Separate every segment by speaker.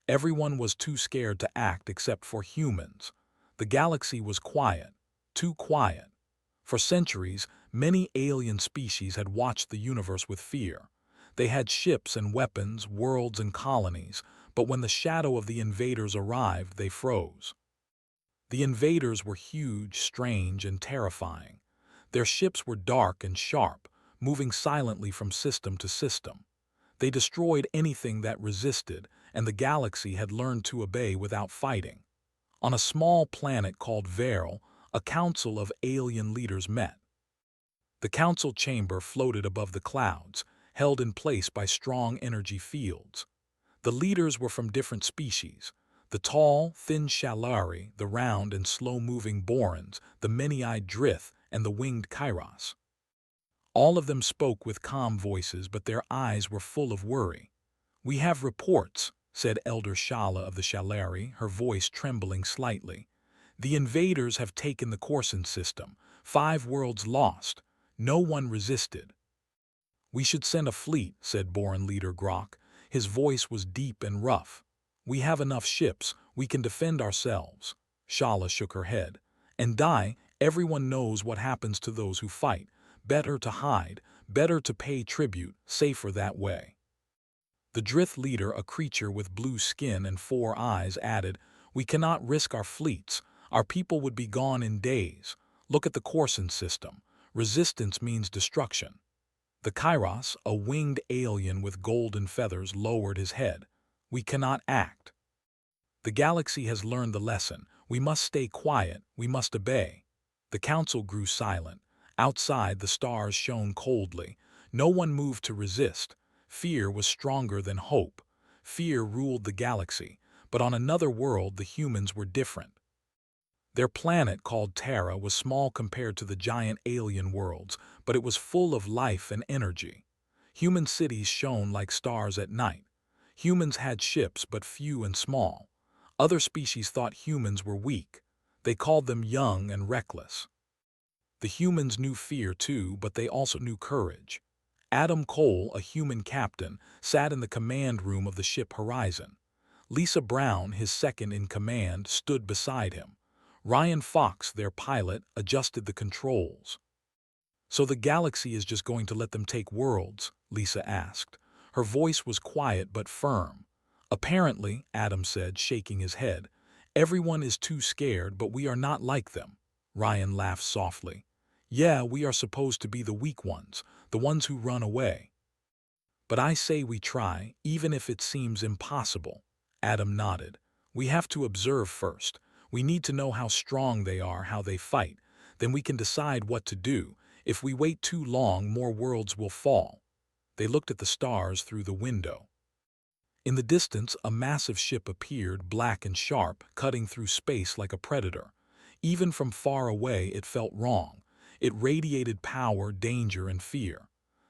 Speaker 1: Everyone was too scared to act except for humans. The galaxy was quiet, too quiet. For centuries, many alien species had watched the universe with fear. They had ships and weapons, worlds and colonies, but when the shadow of the invaders arrived, they froze. The invaders were huge, strange, and terrifying. Their ships were dark and sharp, moving silently from system to system. They destroyed anything that resisted, and the galaxy had learned to obey without fighting. On a small planet called Veril, a council of alien leaders met. The council chamber floated above the clouds, held in place by strong energy fields. The leaders were from different species: the tall, thin Shalari, the round and slow-moving Borans, the many-eyed Drith, and the winged Kairos. All of them spoke with calm voices, but their eyes were full of worry. "We have reports," said Elder Shala of the Shalari, her voice trembling slightly. "The invaders have taken the Corson system. 5 worlds lost. No one resisted." "We should send a fleet," said Boran leader Grok. His voice was deep and rough. "We have enough ships. We can defend ourselves." Shala shook her head. "And everyone knows what happens to those who fight. Better to hide, better to pay tribute, safer that way." The Drith leader, a creature with blue skin and 4 eyes, added, "We cannot risk our fleets. Our people would be gone in days. Look at the Corson system. Resistance means destruction." The Kairos, a winged alien with golden feathers, lowered his head. "We cannot act. The galaxy has learned the lesson. We must stay quiet. We must obey." The council grew silent. Outside, the stars shone coldly. No one moved to resist. Fear was stronger than hope. Fear ruled the galaxy, but on another world the humans were different. Their planet, called Terra, was small compared to the giant alien worlds, but it was full of life and energy. Human cities shone like stars at night. Humans had ships, but few and small. Other species thought humans were weak. They called them young and reckless. The humans knew fear too, but they also knew courage. Adam Cole, a human captain, sat in the command room of the ship Horizon. Lisa Brown, his second in command, stood beside him. Ryan Fox, their pilot, adjusted the controls. "So the galaxy is just going to let them take worlds?" Lisa asked. Her voice was quiet but firm. "Apparently," Adam said, shaking his head. "Everyone is too scared, but we are not like them." Ryan laughed softly. "Yeah, we are supposed to be the weak ones, the ones who run away. But I say we try, even if it seems impossible." Adam nodded. "We have to observe first. We need to know how strong they are, how they fight. Then we can decide what to do. If we wait too long, more worlds will fall." They looked at the stars through the window. In the distance, a massive ship appeared, black and sharp, cutting through space like a predator. Even from far away, it felt wrong. It radiated power, danger, and fear.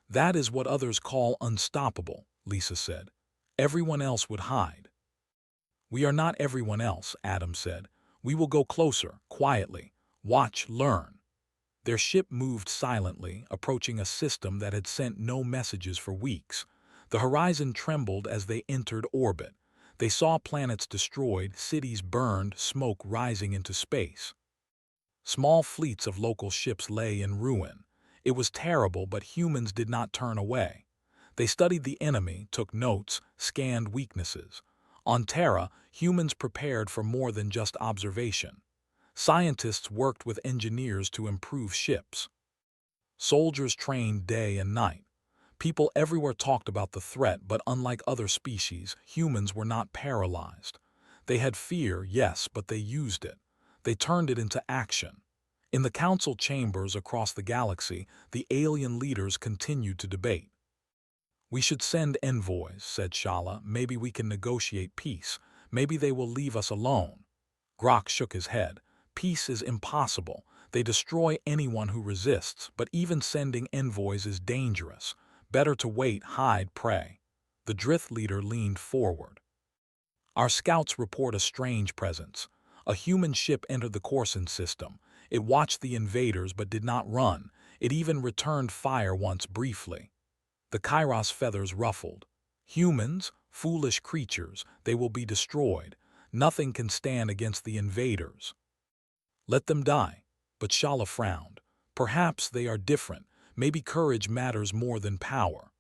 Speaker 1: "That is what others call unstoppable," Lisa said. "Everyone else would hide." "We are not everyone else," Adam said. "We will go closer, quietly. Watch, learn." Their ship moved silently, approaching a system that had sent no messages for weeks. The horizon trembled as they entered orbit. They saw planets destroyed, cities burned, smoke rising into space. Small fleets of local ships lay in ruin. It was terrible, but humans did not turn away. They studied the enemy, took notes, scanned weaknesses. On Terra, humans prepared for more than just observation. Scientists worked with engineers to improve ships. Soldiers trained day and night. People everywhere talked about the threat, but unlike other species, humans were not paralyzed. They had fear, yes, but they used it. They turned it into action. In the council chambers across the galaxy, the alien leaders continued to debate. "We should send envoys," said Shala. "Maybe we can negotiate peace. Maybe they will leave us alone." Grok shook his head. "Peace is impossible. They destroy anyone who resists, but even sending envoys is dangerous. Better to wait, hide, pray." The Drith leader leaned forward. "Our scouts report a strange presence. A human ship entered the Corson system. It watched the invaders but did not run. It even returned fire once briefly." The Kairos feathers ruffled. "Humans? Foolish creatures, they will be destroyed. Nothing can stand against the invaders. Let them die. But Shala frowned. Perhaps they are different. Maybe courage matters more than power.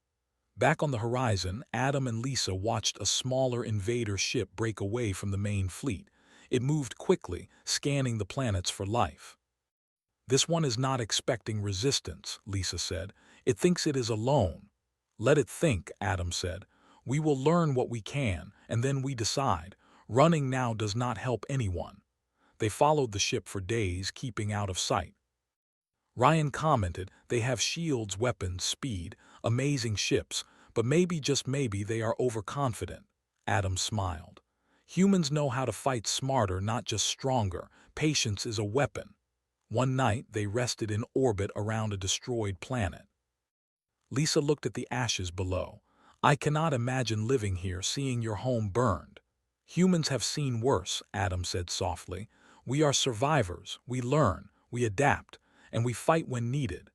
Speaker 1: Back on the horizon, Adam and Lisa watched a smaller invader ship break away from the main fleet. It moved quickly, scanning the planets for life. This one is not expecting resistance, Lisa said. It thinks it is alone. Let it think, Adam said. We will learn what we can, and then we decide. Running now does not help anyone. They followed the ship for days, keeping out of sight. Ryan commented, they have shields, weapons, speed, amazing ships, but maybe, just maybe, they are overconfident. Adam smiled. Humans know how to fight smarter, not just stronger. Patience is a weapon. One night, they rested in orbit around a destroyed planet. Lisa looked at the ashes below. I cannot imagine living here, seeing your home burned. Humans have seen worse, Adam said softly. We are survivors. We learn, we adapt, and we fight when needed.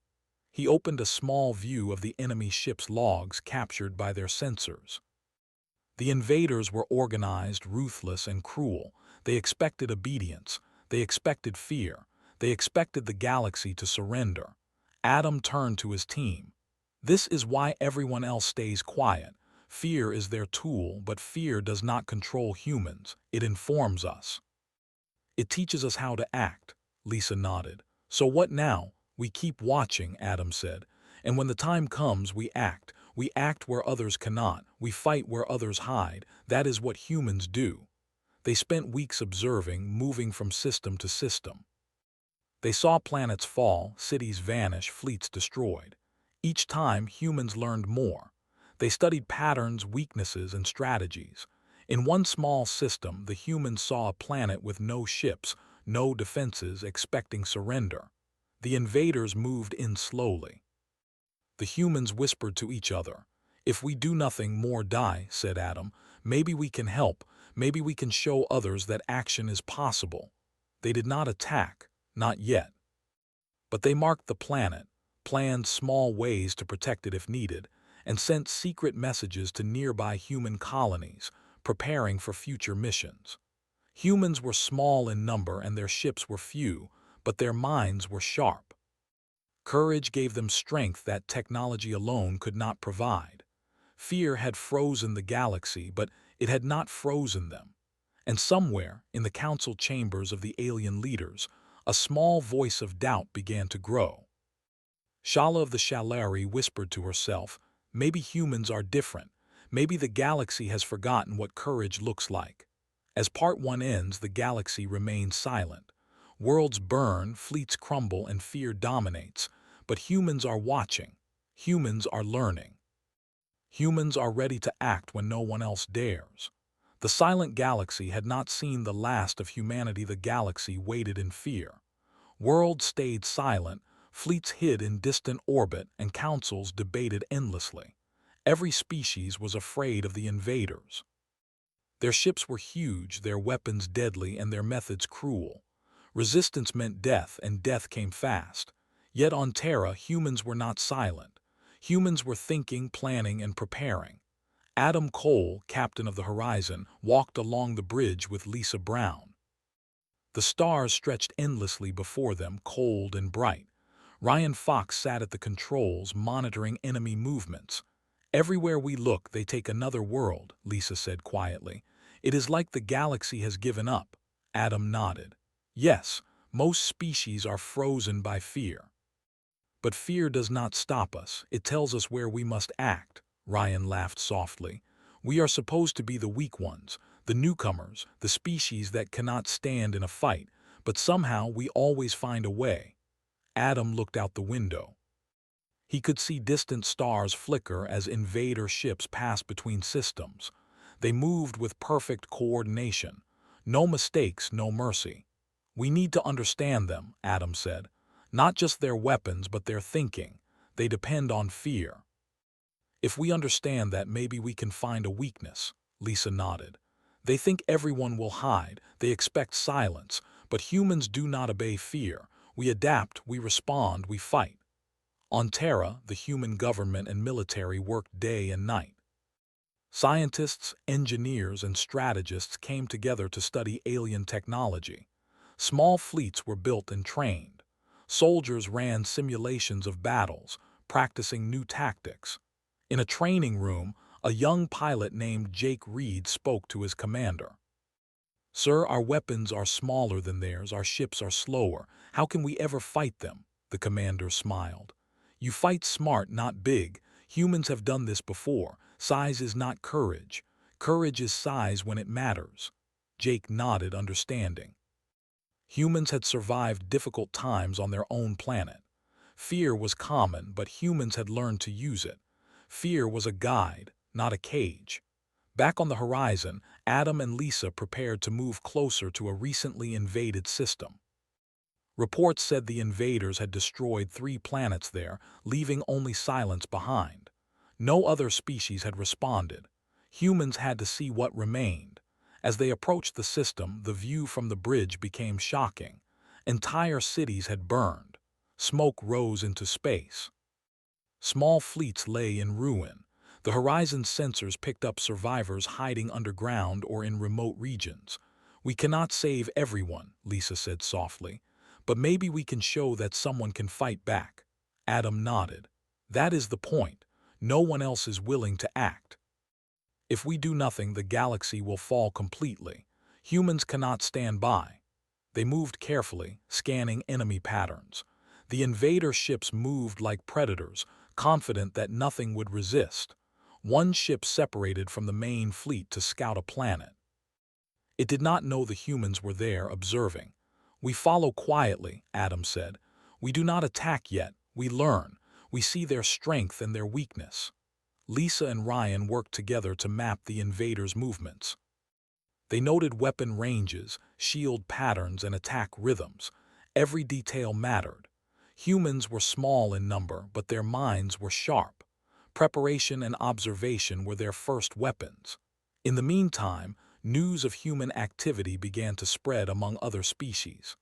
Speaker 1: He opened a small view of the enemy ship's logs captured by their sensors. The invaders were organized, ruthless, and cruel. They expected obedience. They expected fear. They expected the galaxy to surrender. Adam turned to his team. This is why everyone else stays quiet. Fear is their tool, but fear does not control humans. It informs us. It teaches us how to act. Lisa nodded. So what now? We keep watching, Adam said. And when the time comes, we act. We act where others cannot. We fight where others hide. That is what humans do. They spent weeks observing, moving from system to system. They saw planets fall, cities vanish, fleets destroyed. Each time, humans learned more. They studied patterns, weaknesses, and strategies. In one small system, the humans saw a planet with no ships, no defenses, expecting surrender. The invaders moved in slowly. The humans whispered to each other. If we do nothing, more die, said Adam. Maybe we can help. Maybe we can show others that action is possible. They did not attack, not yet. But they marked the planet, planned small ways to protect it if needed, and sent secret messages to nearby human colonies, preparing for future missions. Humans were small in number and their ships were few, but their minds were sharp. Courage gave them strength that technology alone could not provide. Fear had frozen the galaxy, but it had not frozen them. And somewhere, in the council chambers of the alien leaders, a small voice of doubt began to grow. Shala of the Shalari whispered to herself, maybe humans are different. Maybe the galaxy has forgotten what courage looks like. As Part 1 ends, the galaxy remains silent. Worlds burn, fleets crumble, and fear dominates. But humans are watching. Humans are learning. Humans are ready to act when no one else dares. The silent galaxy had not seen the last of humanity. The galaxy waited in fear. Worlds stayed silent, fleets hid in distant orbit, and councils debated endlessly. Every species was afraid of the invaders. Their ships were huge, their weapons deadly, and their methods cruel. Resistance meant death, and death came fast. Yet on Terra, humans were not silent. Humans were thinking, planning, and preparing. Adam Cole, captain of the Horizon, walked along the bridge with Lisa Brown. The stars stretched endlessly before them, cold and bright. Ryan Fox sat at the controls, monitoring enemy movements. Everywhere we look, they take another world, Lisa said quietly. It is like the galaxy has given up. Adam nodded. Yes, most species are frozen by fear. But fear does not stop us. It tells us where we must act. Ryan laughed softly. We are supposed to be the weak ones, the newcomers, the species that cannot stand in a fight, but somehow we always find a way. Adam looked out the window. He could see distant stars flicker as invader ships passed between systems. They moved with perfect coordination. No mistakes, no mercy. We need to understand them, Adam said. Not just their weapons, but their thinking. They depend on fear. If we understand that, maybe we can find a weakness, Lisa nodded. They think everyone will hide. They expect silence. But humans do not obey fear. We adapt, we respond, we fight. On Terra, the human government and military worked day and night. Scientists, engineers, and strategists came together to study alien technology. Small fleets were built and trained. Soldiers ran simulations of battles, practicing new tactics. In a training room, a young pilot named Jake Reed spoke to his commander. "Sir, our weapons are smaller than theirs, our ships are slower. How can we ever fight them?" The commander smiled. "You fight smart, not big. Humans have done this before. Size is not courage. Courage is size when it matters." Jake nodded, understanding. Humans had survived difficult times on their own planet. Fear was common, but humans had learned to use it. Fear was a guide, not a cage. Back on the horizon, Adam and Lisa prepared to move closer to a recently invaded system. Reports said the invaders had destroyed 3 planets there, leaving only silence behind. No other species had responded. Humans had to see what remained. As they approached the system, the view from the bridge became shocking. Entire cities had burned. Smoke rose into space. Small fleets lay in ruin. The horizon sensors picked up survivors hiding underground or in remote regions. "We cannot save everyone," Lisa said softly, "but maybe we can show that someone can fight back." Adam nodded. "That is the point. No one else is willing to act. If we do nothing, the galaxy will fall completely. Humans cannot stand by." They moved carefully, scanning enemy patterns. The invader ships moved like predators, confident that nothing would resist. One ship separated from the main fleet to scout a planet. It did not know the humans were there observing. "We follow quietly," Adam said. "We do not attack yet. We learn. We see their strength and their weakness." Lisa and Ryan worked together to map the invaders' movements. They noted weapon ranges, shield patterns, and attack rhythms. Every detail mattered. Humans were small in number, but their minds were sharp. Preparation and observation were their first weapons. In the meantime, news of human activity began to spread among other species.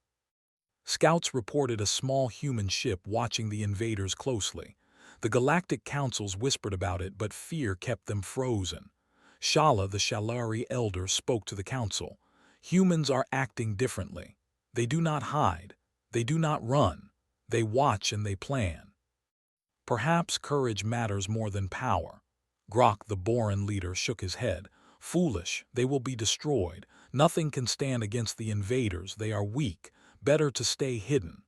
Speaker 1: Scouts reported a small human ship watching the invaders closely. The Galactic councils whispered about it, but fear kept them frozen. Shala, the Shalari elder, spoke to the council. "Humans are acting differently. They do not hide. They do not run. They watch and they plan. Perhaps courage matters more than power." Grok, the Boran leader, shook his head. "Foolish. They will be destroyed. Nothing can stand against the invaders. They are weak. Better to stay hidden."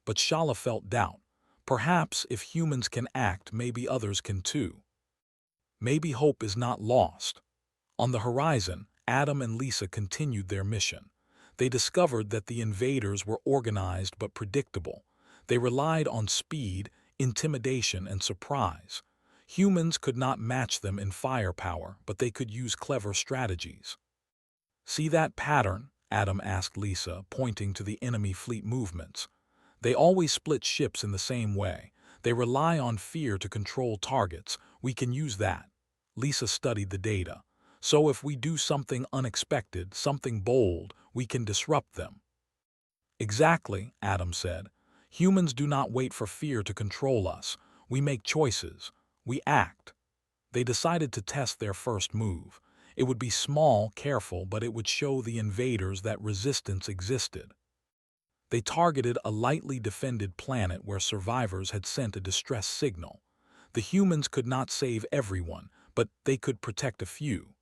Speaker 1: But Shala felt doubt. Perhaps if humans can act, maybe others can too. Maybe hope is not lost. On the horizon, Adam and Lisa continued their mission. They discovered that the invaders were organized but predictable. They relied on speed, intimidation, and surprise. Humans could not match them in firepower, but they could use clever strategies. "See that pattern?" Adam asked Lisa, pointing to the enemy fleet movements. "They always split ships in the same way. They rely on fear to control targets. We can use that." Lisa studied the data. "So if we do something unexpected, something bold, we can disrupt them." "Exactly," Adam said. "Humans do not wait for fear to control us. We make choices. We act." They decided to test their first move. It would be small, careful, but it would show the invaders that resistance existed. They targeted a lightly defended planet where survivors had sent a distress signal. The humans could not save everyone, but they could protect a few.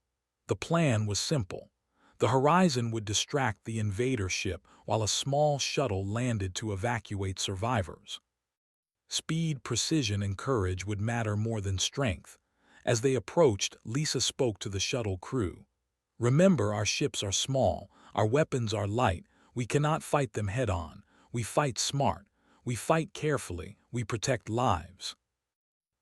Speaker 1: The plan was simple. The horizon would distract the invader ship while a small shuttle landed to evacuate survivors. Speed, precision, and courage would matter more than strength. As they approached, Lisa spoke to the shuttle crew. "Remember, our ships are small, our weapons are light. We cannot fight them head-on. We fight smart. We fight carefully. We protect lives."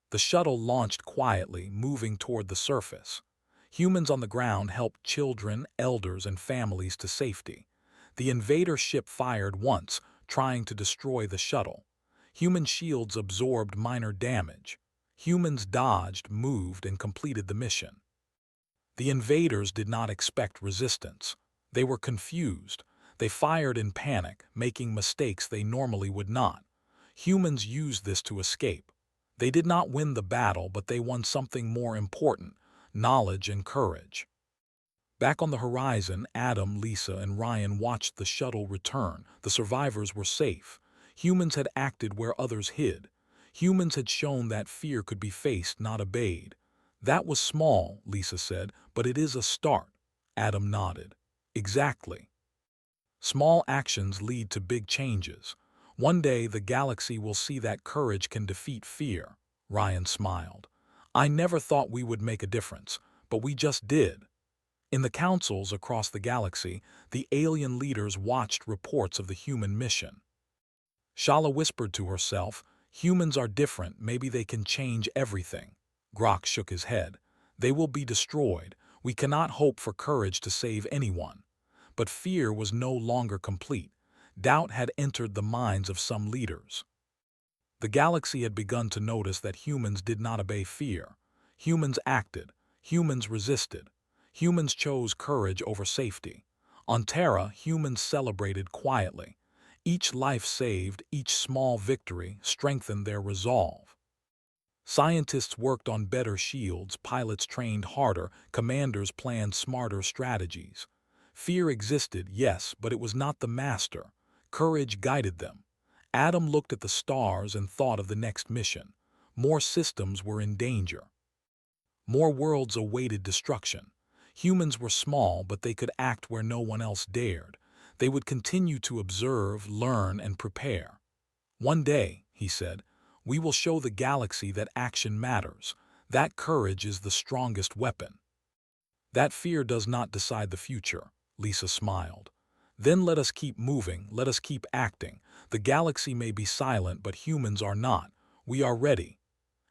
Speaker 1: The shuttle launched quietly, moving toward the surface. Humans on the ground helped children, elders, and families to safety. The invader ship fired once, trying to destroy the shuttle. Human shields absorbed minor damage. Humans dodged, moved, and completed the mission. The invaders did not expect resistance. They were confused. They fired in panic, making mistakes they normally would not. Humans used this to escape. They did not win the battle, but they won something more important: knowledge, and courage. Back on the horizon, Adam, Lisa, and Ryan watched the shuttle return. The survivors were safe. Humans had acted where others hid. Humans had shown that fear could be faced, not obeyed. That was small, Lisa said, but it is a start. Adam nodded. Exactly. Small actions lead to big changes. One day the galaxy will see that courage can defeat fear. Ryan smiled. I never thought we would make a difference, but we just did. In the councils across the galaxy, the alien leaders watched reports of the human mission. Shala whispered to herself, humans are different, maybe they can change everything. Grok shook his head. They will be destroyed. We cannot hope for courage to save anyone. But fear was no longer complete. Doubt had entered the minds of some leaders. The galaxy had begun to notice that humans did not obey fear. Humans acted. Humans resisted. Humans chose courage over safety. On Terra, humans celebrated quietly. Each life saved, each small victory, strengthened their resolve. Scientists worked on better shields, pilots trained harder, commanders planned smarter strategies. Fear existed, yes, but it was not the master. Courage guided them. Adam looked at the stars and thought of the next mission. More systems were in danger. More worlds awaited destruction. Humans were small, but they could act where no one else dared. They would continue to observe, learn, and prepare. One day, he said, we will show the galaxy that action matters. That courage is the strongest weapon. That fear does not decide the future, Lisa smiled. Then let us keep moving, let us keep acting. The galaxy may be silent, but humans are not. We are ready.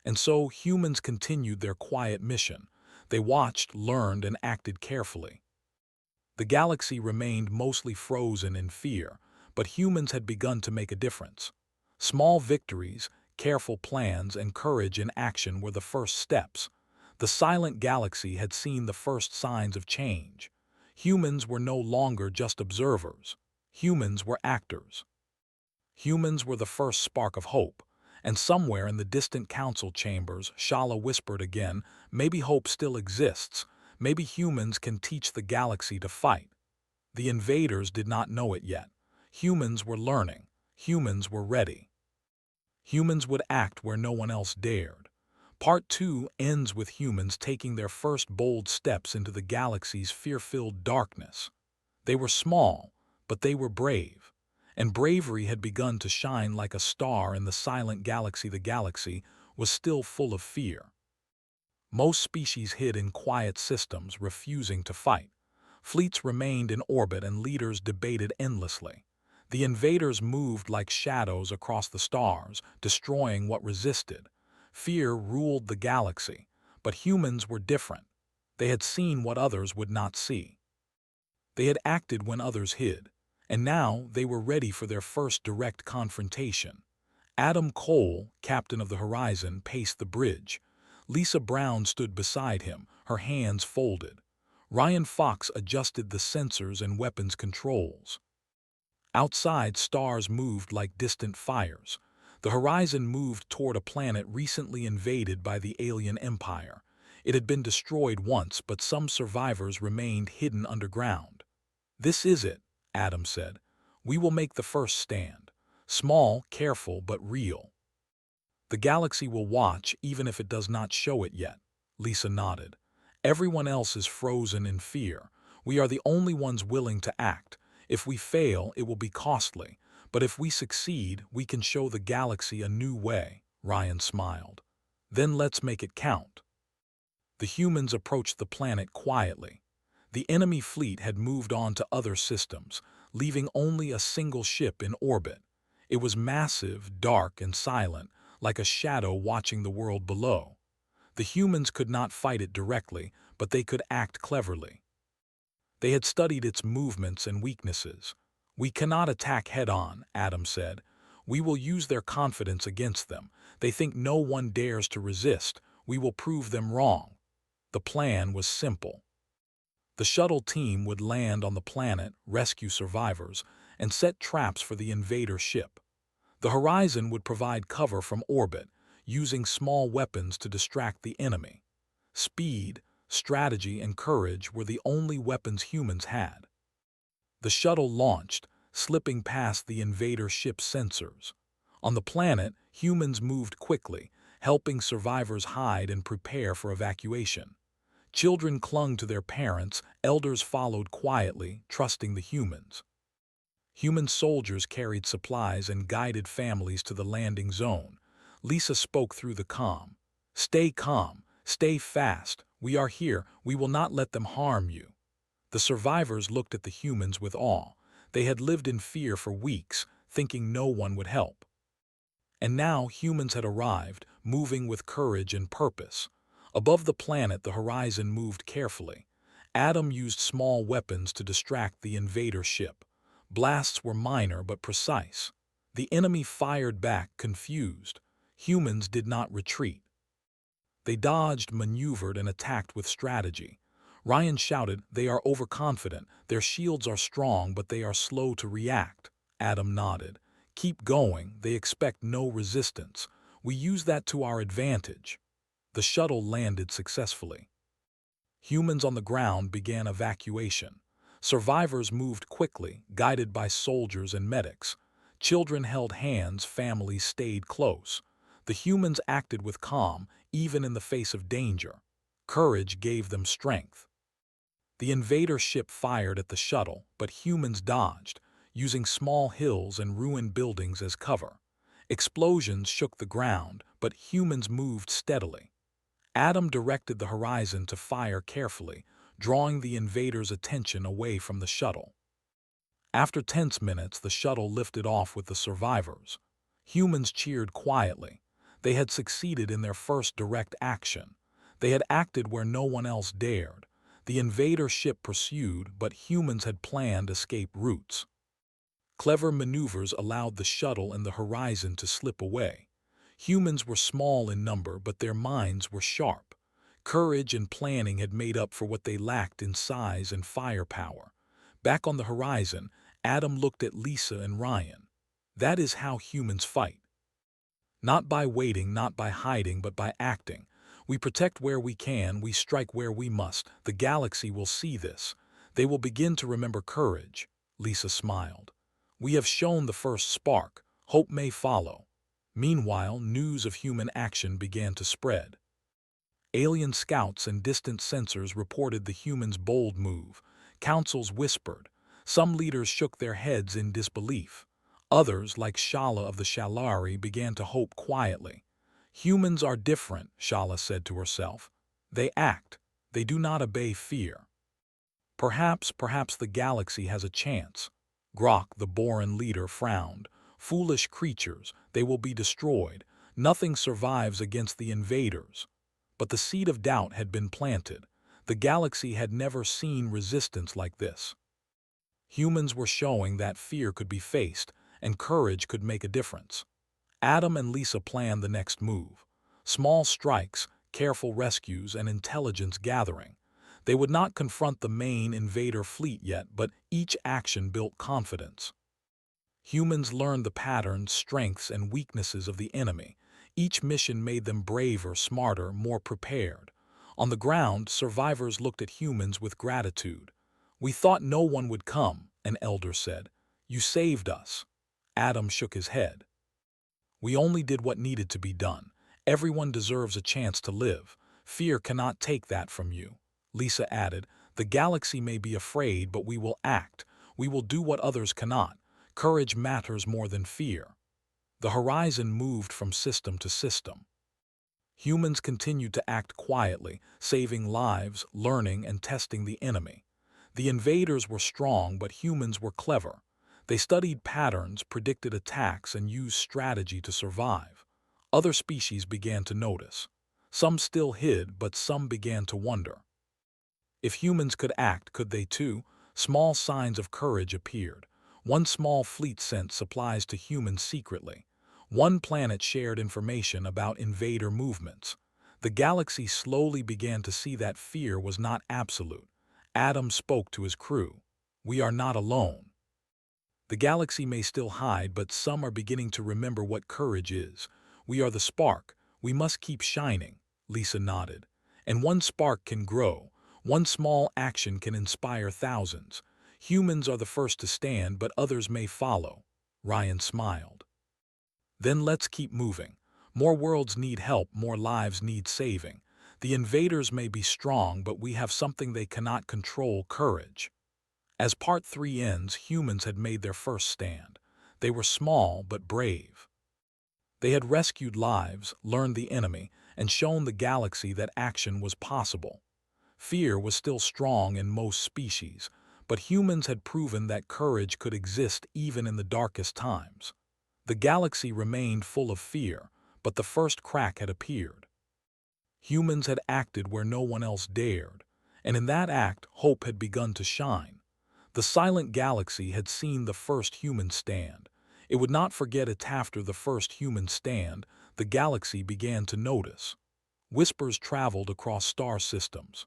Speaker 1: And so humans continued their quiet mission. They watched, learned, and acted carefully. The galaxy remained mostly frozen in fear, but humans had begun to make a difference. Small victories, careful plans, and courage in action were the first steps. The silent galaxy had seen the first signs of change. Humans were no longer just observers. Humans were actors. Humans were the first spark of hope. And somewhere in the distant council chambers, Shala whispered again, maybe hope still exists. Maybe humans can teach the galaxy to fight. The invaders did not know it yet. Humans were learning. Humans were ready. Humans would act where no one else dared. Part 2 ends with humans taking their first bold steps into the galaxy's fear-filled darkness. They were small, but they were brave. And bravery had begun to shine like a star in the silent galaxy. The galaxy was still full of fear. Most species hid in quiet systems, refusing to fight. Fleets remained in orbit and leaders debated endlessly. The invaders moved like shadows across the stars, destroying what resisted. Fear ruled the galaxy, but humans were different. They had seen what others would not see. They had acted when others hid, and now they were ready for their first direct confrontation. Adam Cole, captain of the Horizon, paced the bridge. Lisa Brown stood beside him, her hands folded. Ryan Fox adjusted the sensors and weapons controls. Outside, stars moved like distant fires. The Horizon moved toward a planet recently invaded by the alien empire. It had been destroyed once, but some survivors remained hidden underground. This is it, Adam said. We will make the first stand. Small, careful, but real. The galaxy will watch, even if it does not show it yet. Lisa nodded. Everyone else is frozen in fear. We are the only ones willing to act. If we fail, it will be costly. But if we succeed, we can show the galaxy a new way. Ryan smiled. Then let's make it count. The humans approached the planet quietly. The enemy fleet had moved on to other systems, leaving only a single ship in orbit. It was massive, dark, and silent, like a shadow watching the world below. The humans could not fight it directly, but they could act cleverly. They had studied its movements and weaknesses. We cannot attack head-on, Adam said. We will use their confidence against them. They think no one dares to resist. We will prove them wrong. The plan was simple. The shuttle team would land on the planet, rescue survivors, and set traps for the invader ship. The Horizon would provide cover from orbit, using small weapons to distract the enemy. Speed, strategy, and courage were the only weapons humans had. The shuttle launched, slipping past the invader ship's sensors. On the planet, humans moved quickly, helping survivors hide and prepare for evacuation. Children clung to their parents, elders followed quietly, trusting the humans. Human soldiers carried supplies and guided families to the landing zone. Lisa spoke through the comm. "Stay calm, stay fast, we are here, we will not let them harm you." The survivors looked at the humans with awe. They had lived in fear for weeks, thinking no one would help. And now humans had arrived, moving with courage and purpose. Above the planet, the horizon moved carefully. Adam used small weapons to distract the invader ship. Blasts were minor but precise. The enemy fired back, confused. Humans did not retreat. They dodged, maneuvered, and attacked with strategy. Ryan shouted, "They are overconfident. Their shields are strong, but they are slow to react." Adam nodded. "Keep going. They expect no resistance. We use that to our advantage." The shuttle landed successfully. Humans on the ground began evacuation. Survivors moved quickly, guided by soldiers and medics. Children held hands, families stayed close. The humans acted with calm, even in the face of danger. Courage gave them strength. The invader ship fired at the shuttle, but humans dodged, using small hills and ruined buildings as cover. Explosions shook the ground, but humans moved steadily. Adam directed the horizon to fire carefully, drawing the invaders' attention away from the shuttle. After tense minutes, the shuttle lifted off with the survivors. Humans cheered quietly. They had succeeded in their first direct action. They had acted where no one else dared. The invader ship pursued, but humans had planned escape routes. Clever maneuvers allowed the shuttle and the horizon to slip away. Humans were small in number, but their minds were sharp. Courage and planning had made up for what they lacked in size and firepower. Back on the horizon, Adam looked at Lisa and Ryan. "That is how humans fight. Not by waiting, not by hiding, but by acting. We protect where we can, we strike where we must. The galaxy will see this. They will begin to remember courage." Lisa smiled. "We have shown the first spark. Hope may follow." Meanwhile, news of human action began to spread. Alien scouts and distant sensors reported the humans' bold move. Councils whispered. Some leaders shook their heads in disbelief. Others, like Shala of the Shalari, began to hope quietly. "Humans are different," Shala said to herself. "They act. They do not obey fear. Perhaps the galaxy has a chance." Grok, the Boran leader, frowned. "Foolish creatures, they will be destroyed. Nothing survives against the invaders." But the seed of doubt had been planted. The galaxy had never seen resistance like this. Humans were showing that fear could be faced, and courage could make a difference. Adam and Lisa planned the next move. Small strikes, careful rescues, and intelligence gathering. They would not confront the main invader fleet yet, but each action built confidence. Humans learned the patterns, strengths, and weaknesses of the enemy. Each mission made them braver, smarter, more prepared. On the ground, survivors looked at humans with gratitude. "We thought no one would come," an elder said. "You saved us." Adam shook his head. "We only did what needed to be done. Everyone deserves a chance to live. Fear cannot take that from you." Lisa added, "The galaxy may be afraid, but we will act. We will do what others cannot. Courage matters more than fear." The horizon moved from system to system. Humans continued to act quietly, saving lives, learning, and testing the enemy. The invaders were strong, but humans were clever. They studied patterns, predicted attacks, and used strategy to survive. Other species began to notice. Some still hid, but some began to wonder. If humans could act, could they too? Small signs of courage appeared. One small fleet sent supplies to humans secretly. One planet shared information about invader movements. The galaxy slowly began to see that fear was not absolute. Adam spoke to his crew. "We are not alone. The galaxy may still hide, but some are beginning to remember what courage is. We are the spark. We must keep shining." Lisa nodded. And one spark can grow. One small action can inspire thousands. Humans are the first to stand, but others may follow. Ryan smiled. Then let's keep moving. More worlds need help, more lives need saving. The invaders may be strong, but we have something they cannot control: courage. As Part 3 ends, humans had made their first stand. They were small but brave. They had rescued lives, learned the enemy, and shown the galaxy that action was possible. Fear was still strong in most species, but humans had proven that courage could exist even in the darkest times. The galaxy remained full of fear, but the first crack had appeared. Humans had acted where no one else dared, and in that act, hope had begun to shine. The silent galaxy had seen the first human stand. It would not forget it. After the first human stand, the galaxy began to notice. Whispers traveled across star systems.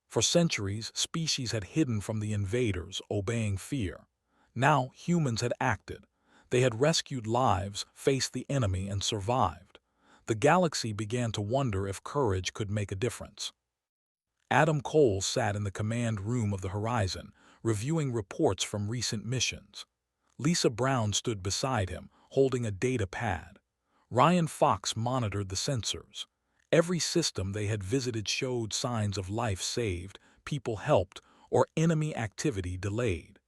Speaker 1: For centuries, species had hidden from the invaders, obeying fear. Now, humans had acted. They had rescued lives, faced the enemy, and survived. The galaxy began to wonder if courage could make a difference. Adam Cole sat in the command room of the Horizon, reviewing reports from recent missions. Lisa Brown stood beside him, holding a data pad. Ryan Fox monitored the sensors. Every system they had visited showed signs of life saved, people helped, or enemy activity delayed.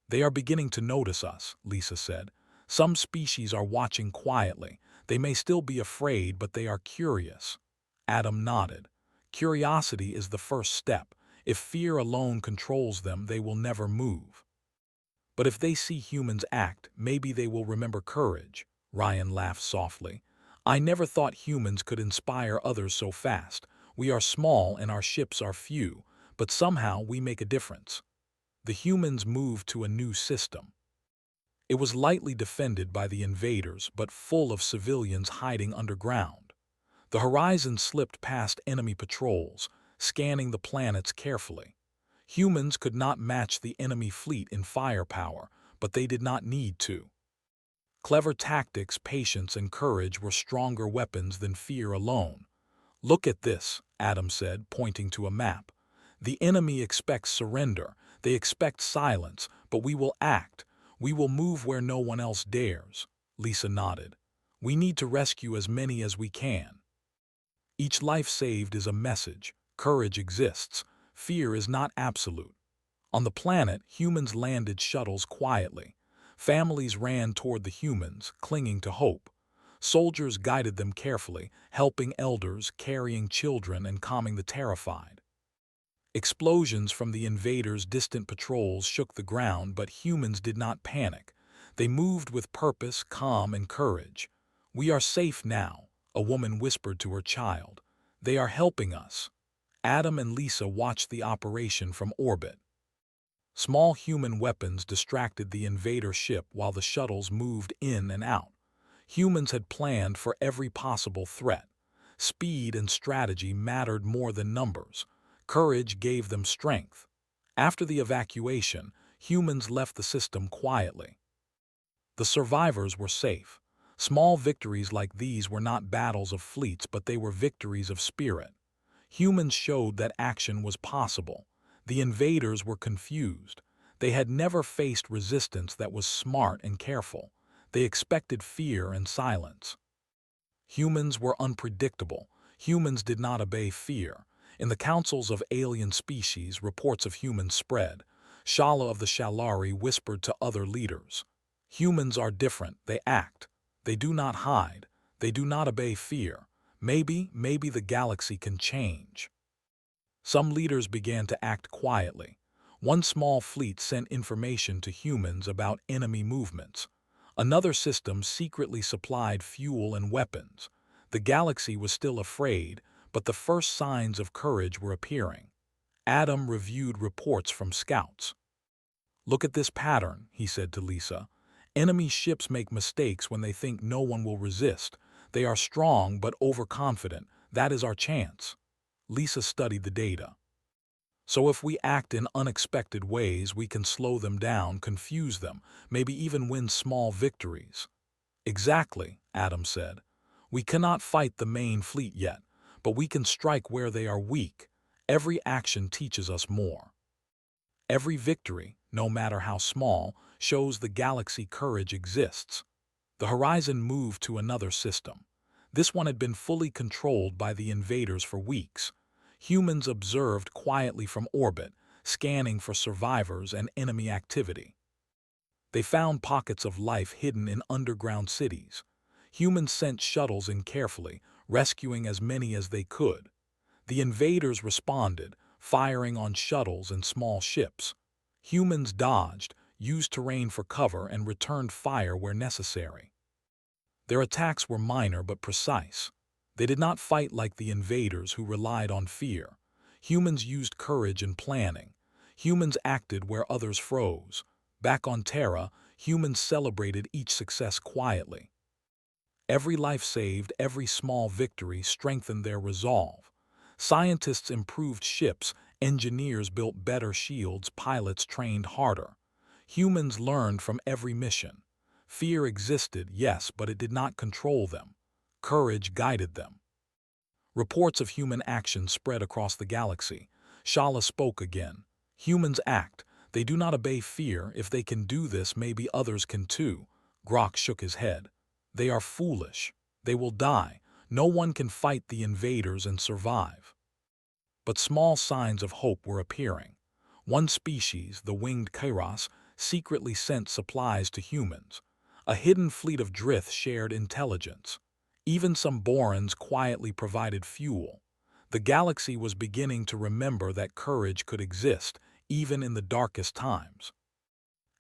Speaker 1: "They are beginning to notice us," Lisa said. "Some species are watching quietly. They may still be afraid, but they are curious." Adam nodded. "Curiosity is the first step. If fear alone controls them, they will never move. But if they see humans act, maybe they will remember courage." Ryan laughed softly. "I never thought humans could inspire others so fast. We are small and our ships are few, but somehow we make a difference." The humans moved to a new system. It was lightly defended by the invaders, but full of civilians hiding underground. The Horizon slipped past enemy patrols, scanning the planets carefully. Humans could not match the enemy fleet in firepower, but they did not need to. Clever tactics, patience, and courage were stronger weapons than fear alone. "Look at this," Adam said, pointing to a map. "The enemy expects surrender. They expect silence, but we will act. We will move where no one else dares." Lisa nodded. "We need to rescue as many as we can. Each life saved is a message. Courage exists. Fear is not absolute." On the planet, humans landed shuttles quietly. Families ran toward the humans, clinging to hope. Soldiers guided them carefully, helping elders, carrying children, and calming the terrified. Explosions from the invaders' distant patrols shook the ground, but humans did not panic. They moved with purpose, calm, and courage. "We are safe now," a woman whispered to her child. "They are helping us." Adam and Lisa watched the operation from orbit. Small human weapons distracted the invader ship while the shuttles moved in and out. Humans had planned for every possible threat. Speed and strategy mattered more than numbers. Courage gave them strength. After the evacuation, humans left the system quietly. The survivors were safe. Small victories like these were not battles of fleets, but they were victories of spirit. Humans showed that action was possible. The invaders were confused. They had never faced resistance that was smart and careful. They expected fear and silence. Humans were unpredictable. Humans did not obey fear. In the councils of alien species, reports of humans spread. Shala of the Shalari whispered to other leaders. "Humans are different. They act. They do not hide. They do not obey fear. Maybe the galaxy can change." Some leaders began to act quietly. One small fleet sent information to humans about enemy movements. Another system secretly supplied fuel and weapons. The galaxy was still afraid, but the first signs of courage were appearing. Adam reviewed reports from scouts. "Look at this pattern," he said to Lisa. "Enemy ships make mistakes when they think no one will resist. They are strong but overconfident. That is our chance." Lisa studied the data. "So if we act in unexpected ways, we can slow them down, confuse them, maybe even win small victories." "Exactly," Adam said. "We cannot fight the main fleet yet, but we can strike where they are weak. Every action teaches us more. Every victory, no matter how small, shows the galaxy courage exists. The horizon moved to another system. This one had been fully controlled by the invaders for weeks. Humans observed quietly from orbit, scanning for survivors and enemy activity. They found pockets of life hidden in underground cities. Humans sent shuttles in carefully, rescuing as many as they could. The invaders responded, firing on shuttles and small ships. Humans dodged, used terrain for cover, and returned fire where necessary. Their attacks were minor but precise. They did not fight like the invaders who relied on fear. Humans used courage and planning. Humans acted where others froze. Back on Terra, humans celebrated each success quietly. Every life saved, every small victory strengthened their resolve. Scientists improved ships, engineers built better shields, pilots trained harder. Humans learned from every mission. Fear existed, yes, but it did not control them. Courage guided them. Reports of human action spread across the galaxy. Shala spoke again. Humans act. They do not obey fear. If they can do this, maybe others can too. Grok shook his head. They are foolish. They will die. No one can fight the invaders and survive. But small signs of hope were appearing. One species, the winged Kairos, secretly sent supplies to humans. A hidden fleet of Drith shared intelligence. Even some Borans quietly provided fuel. The galaxy was beginning to remember that courage could exist, even in the darkest times.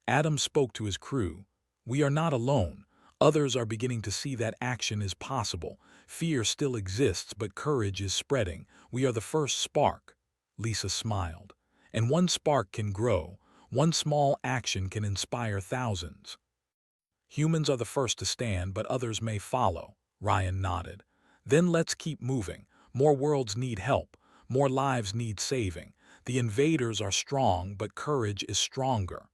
Speaker 1: Adam spoke to his crew. We are not alone. Others are beginning to see that action is possible. Fear still exists, but courage is spreading. We are the first spark. Lisa smiled. And one spark can grow. One small action can inspire thousands. Humans are the first to stand, but others may follow. Ryan nodded. Then let's keep moving. More worlds need help. More lives need saving. The invaders are strong, but courage is stronger.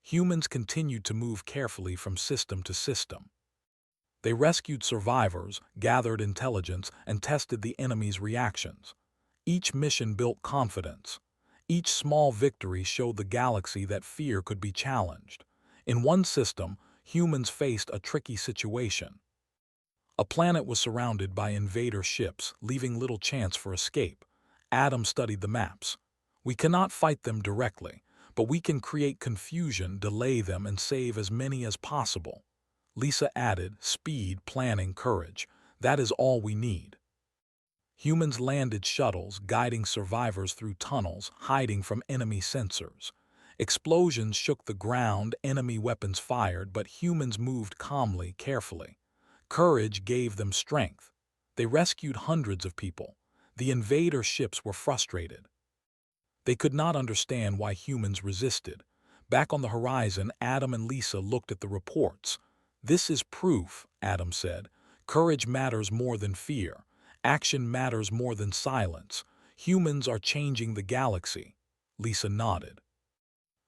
Speaker 1: Humans continued to move carefully from system to system. They rescued survivors, gathered intelligence, and tested the enemy's reactions. Each mission built confidence. Each small victory showed the galaxy that fear could be challenged. In one system, humans faced a tricky situation. A planet was surrounded by invader ships, leaving little chance for escape. Adam studied the maps. We cannot fight them directly, but we can create confusion, delay them, and save as many as possible. Lisa added, speed, planning, courage. That is all we need. Humans landed shuttles, guiding survivors through tunnels, hiding from enemy sensors. Explosions shook the ground, enemy weapons fired, but humans moved calmly, carefully. Courage gave them strength. They rescued hundreds of people. The invader ships were frustrated. They could not understand why humans resisted. Back on the horizon, Adam and Lisa looked at the reports. This is proof, Adam said. Courage matters more than fear. Action matters more than silence. Humans are changing the galaxy. Lisa nodded.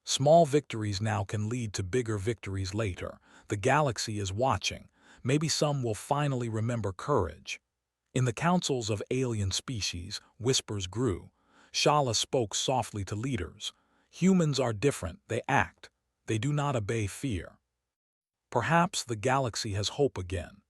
Speaker 1: Small victories now can lead to bigger victories later. The galaxy is watching. Maybe some will finally remember courage. In the councils of alien species, whispers grew. Shala spoke softly to leaders. Humans are different. They act. They do not obey fear. Perhaps the galaxy has hope again.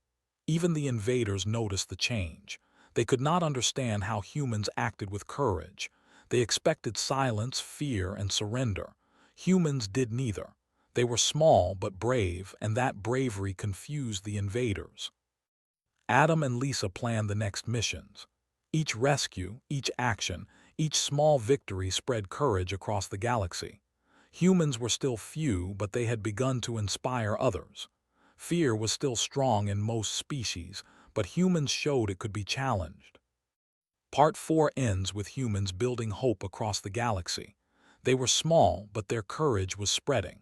Speaker 1: Even the invaders noticed the change. They could not understand how humans acted with courage. They expected silence, fear, and surrender. Humans did neither. They were small but brave, and that bravery confused the invaders. Adam and Lisa planned the next missions. Each rescue, each action, each small victory spread courage across the galaxy. Humans were still few, but they had begun to inspire others. Fear was still strong in most species, but humans showed it could be challenged. Part 4 ends with humans building hope across the galaxy. They were small, but their courage was spreading.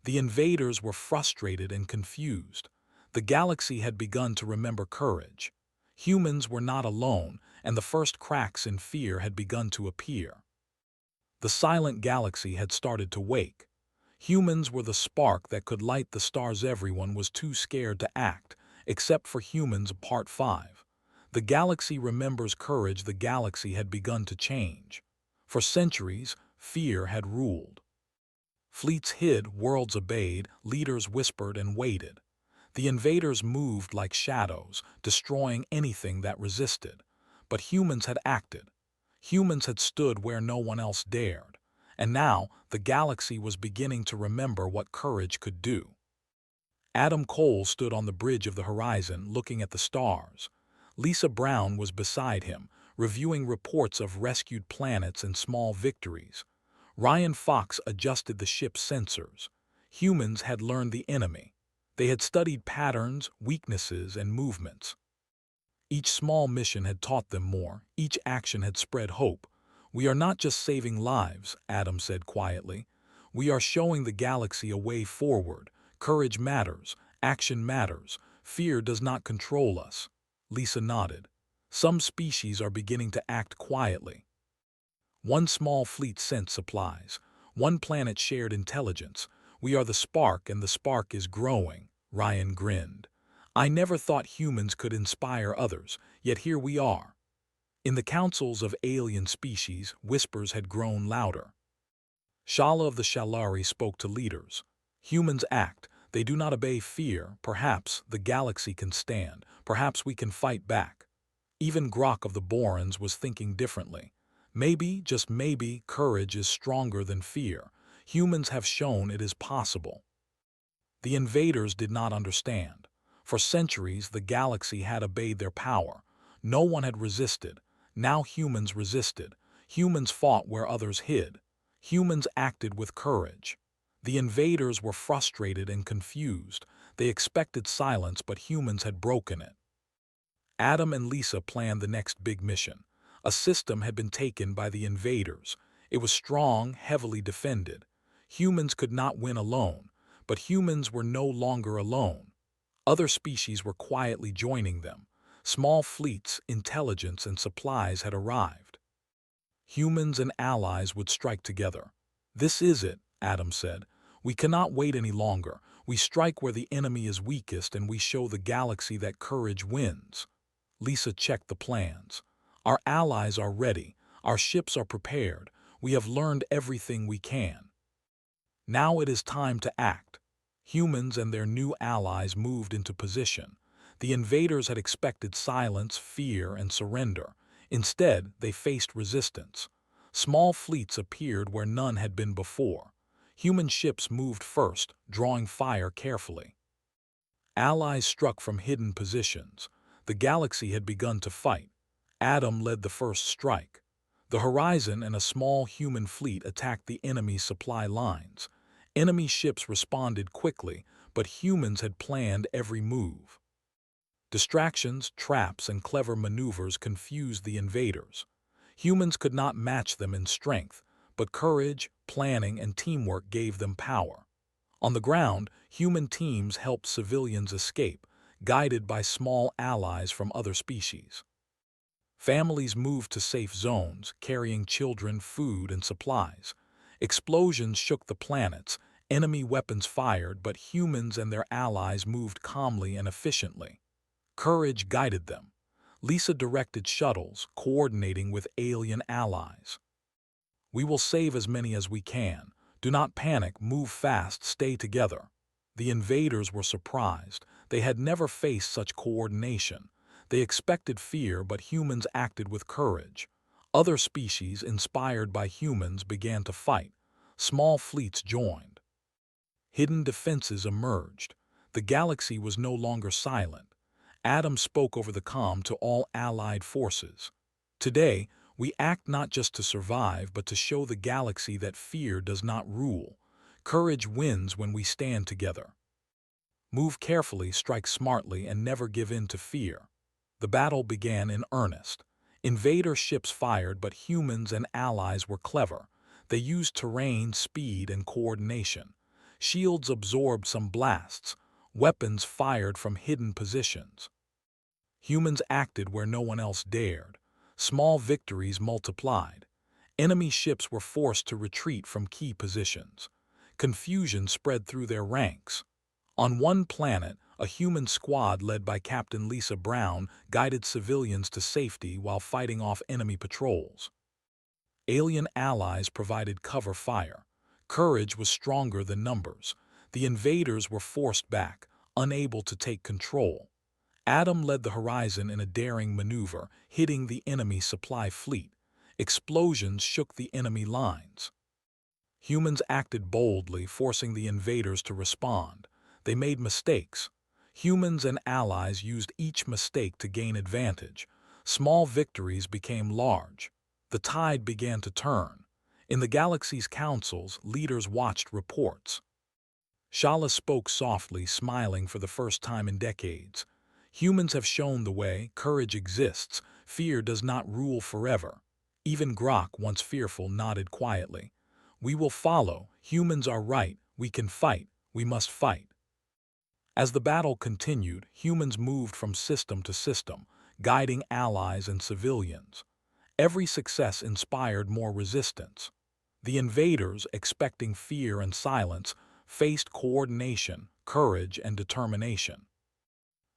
Speaker 1: The invaders were frustrated and confused. The galaxy had begun to remember courage. Humans were not alone, and the first cracks in fear had begun to appear. The silent galaxy had started to wake. Humans were the spark that could light the stars. Everyone was too scared to act, except for humans. Part 5. The galaxy remembers courage. The galaxy had begun to change. For centuries, fear had ruled. Fleets hid, worlds obeyed, leaders whispered and waited. The invaders moved like shadows, destroying anything that resisted. But humans had acted. Humans had stood where no one else dared. And now, the galaxy was beginning to remember what courage could do. Adam Cole stood on the bridge of the horizon, looking at the stars. Lisa Brown was beside him, reviewing reports of rescued planets and small victories. Ryan Fox adjusted the ship's sensors. Humans had learned the enemy. They had studied patterns, weaknesses, and movements. Each small mission had taught them more. Each action had spread hope. "We are not just saving lives," Adam said quietly. "We are showing the galaxy a way forward. Courage matters. Action matters. Fear does not control us." Lisa nodded. "Some species are beginning to act quietly. One small fleet sent supplies. One planet shared intelligence. We are the spark, and the spark is growing." Ryan grinned. "I never thought humans could inspire others, yet here we are." In the councils of alien species, whispers had grown louder. Shala of the Shalari spoke to leaders. "Humans act. They do not obey fear. Perhaps the galaxy can stand. Perhaps we can fight back." Even Grok of the Borans was thinking differently. "Maybe, just maybe, courage is stronger than fear. Humans have shown it is possible." The invaders did not understand. For centuries, the galaxy had obeyed their power. No one had resisted. Now humans resisted. Humans fought where others hid. Humans acted with courage. The invaders were frustrated and confused. They expected silence, but humans had broken it. Adam and Lisa planned the next big mission. A system had been taken by the invaders. It was strong, heavily defended. Humans could not win alone, but humans were no longer alone. Other species were quietly joining them. Small fleets, intelligence, and supplies had arrived. Humans and allies would strike together. "This is it," Adam said. "We cannot wait any longer. We strike where the enemy is weakest, and we show the galaxy that courage wins." Lisa checked the plans. "Our allies are ready. Our ships are prepared. We have learned everything we can. Now it is time to act." Humans and their new allies moved into position. The invaders had expected silence, fear, and surrender. Instead, they faced resistance. Small fleets appeared where none had been before. Human ships moved first, drawing fire carefully. Allies struck from hidden positions. The galaxy had begun to fight. Adam led the first strike. The horizon and a small human fleet attacked the enemy's supply lines. Enemy ships responded quickly, but humans had planned every move. Distractions, traps, and clever maneuvers confused the invaders. Humans could not match them in strength, but courage, planning, and teamwork gave them power. On the ground, human teams helped civilians escape, guided by small allies from other species. Families moved to safe zones, carrying children, food, and supplies. Explosions shook the planets, enemy weapons fired, but humans and their allies moved calmly and efficiently. Courage guided them. Lisa directed shuttles, coordinating with alien allies. "We will save as many as we can. Do not panic, move fast, stay together." The invaders were surprised. They had never faced such coordination. They expected fear, but humans acted with courage. Other species, inspired by humans, began to fight. Small fleets joined. Hidden defenses emerged. The galaxy was no longer silent. Adam spoke over the comm to all allied forces. "Today, we act not just to survive, but to show the galaxy that fear does not rule. Courage wins when we stand together. Move carefully, strike smartly, and never give in to fear." The battle began in earnest. Invader ships fired, but humans and allies were clever. They used terrain, speed, and coordination. Shields absorbed some blasts. Weapons fired from hidden positions. Humans acted where no one else dared. Small victories multiplied. Enemy ships were forced to retreat from key positions. Confusion spread through their ranks. On one planet, a human squad led by Captain Lisa Brown guided civilians to safety while fighting off enemy patrols. Alien allies provided cover fire. Courage was stronger than numbers. The invaders were forced back, unable to take control. Adam led the Horizon in a daring maneuver, hitting the enemy supply fleet. Explosions shook the enemy lines. Humans acted boldly, forcing the invaders to respond. They made mistakes. Humans and allies used each mistake to gain advantage. Small victories became large. The tide began to turn. In the galaxy's councils, leaders watched reports. Shala spoke softly, smiling for the first time in decades. Humans have shown the way. Courage exists. Fear does not rule forever. Even Grok, once fearful, nodded quietly. We will follow. Humans are right. We can fight. We must fight. As the battle continued, humans moved from system to system, guiding allies and civilians. Every success inspired more resistance. The invaders, expecting fear and silence, faced coordination, courage, and determination.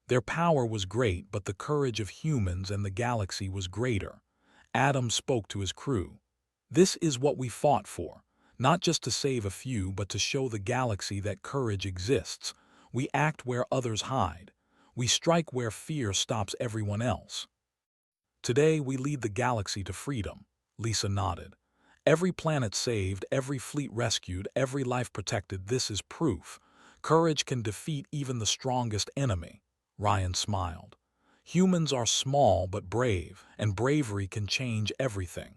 Speaker 1: Their power was great, but the courage of humans and the galaxy was greater. Adam spoke to his crew. This is what we fought for, not just to save a few, but to show the galaxy that courage exists. We act where others hide. We strike where fear stops everyone else. Today we lead the galaxy to freedom. Lisa nodded. Every planet saved, every fleet rescued, every life protected. This is proof. Courage can defeat even the strongest enemy. Ryan smiled. Humans are small but brave, and bravery can change everything.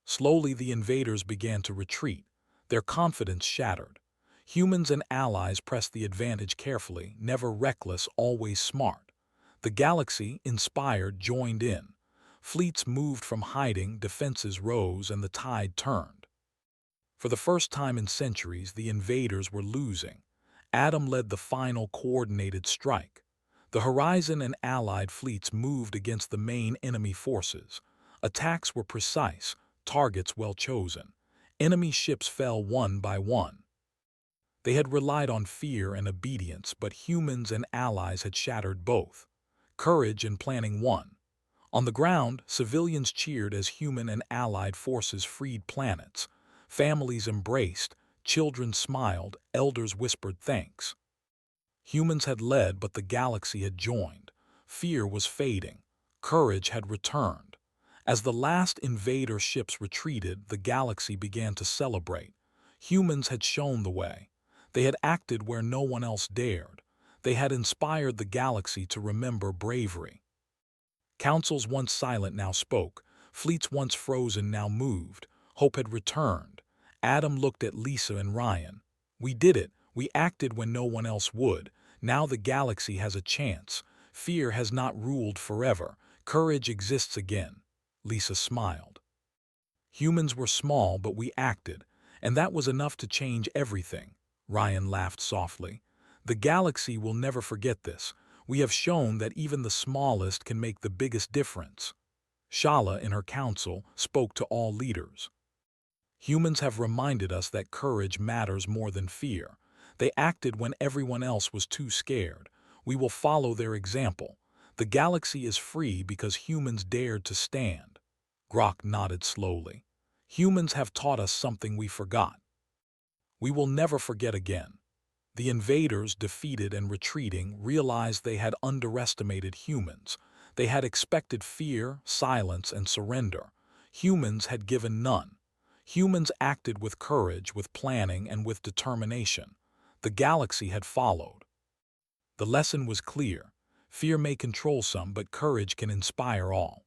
Speaker 1: Slowly the invaders began to retreat, their confidence shattered. Humans and allies pressed the advantage carefully, never reckless, always smart. The galaxy, inspired, joined in. Fleets moved from hiding, defenses rose, and the tide turned. For the first time in centuries, the invaders were losing. Adam led the final coordinated strike. The Horizon and allied fleets moved against the main enemy forces. Attacks were precise, targets well chosen. Enemy ships fell one by one. They had relied on fear and obedience, but humans and allies had shattered both. Courage and planning won. On the ground, civilians cheered as human and allied forces freed planets. Families embraced, children smiled, elders whispered thanks. Humans had led, but the galaxy had joined. Fear was fading. Courage had returned. As the last invader ships retreated, the galaxy began to celebrate. Humans had shown the way. They had acted where no one else dared. They had inspired the galaxy to remember bravery. Councils once silent now spoke. Fleets once frozen now moved. Hope had returned. Adam looked at Lisa and Ryan. We did it. We acted when no one else would. Now the galaxy has a chance. Fear has not ruled forever. Courage exists again. Lisa smiled. Humans were small, but we acted, and that was enough to change everything. Ryan laughed softly. The galaxy will never forget this. We have shown that even the smallest can make the biggest difference. Shala, in her council, spoke to all leaders. Humans have reminded us that courage matters more than fear. They acted when everyone else was too scared. We will follow their example. The galaxy is free because humans dared to stand. Grok nodded slowly. Humans have taught us something we forgot. We will never forget again. The invaders, defeated and retreating, realized they had underestimated humans. They had expected fear, silence, and surrender. Humans had given none. Humans acted with courage, with planning, and with determination. The galaxy had followed. The lesson was clear. Fear may control some, but courage can inspire all.